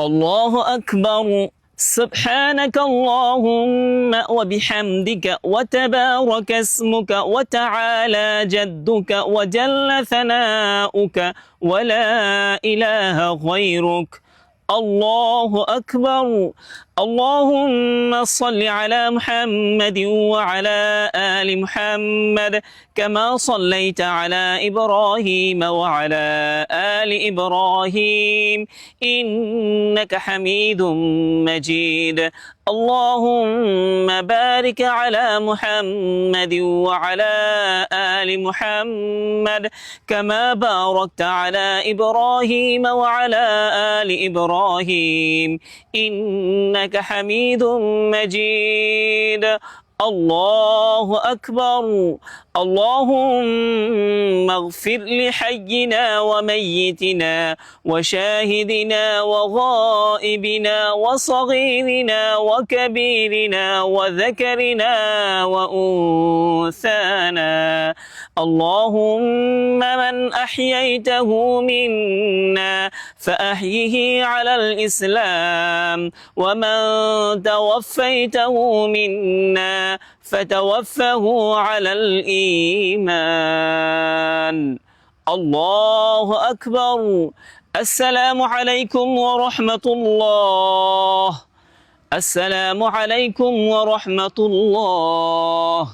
الله أكبر. سبحانك اللهم وبحمدك وتبارك اسمك وتعالى جدك وجل ثناؤك ولا إله غيرك. الله أكبر. اللهم صل على محمد وعلى آل محمد كما صليت على إبراهيم وعلى آل إبراهيم إنك حميد مجيد. اللهم بارك على محمد وعلى آل محمد كما باركت على إبراهيم وعلى آل إبراهيم إنك حميد مجيد. الله أكبر. اللهم اغفر لحينا وميتنا وشاهدنا وغائبنا وصغيرنا وكبيرنا وذكرنا وأنثانا. اللهم من أحييته منا فأحيه على الإسلام، ومن توفيته منا فتوفه على الإيمان. الله أكبر. السلام عليكم ورحمة الله. السلام عليكم ورحمة الله.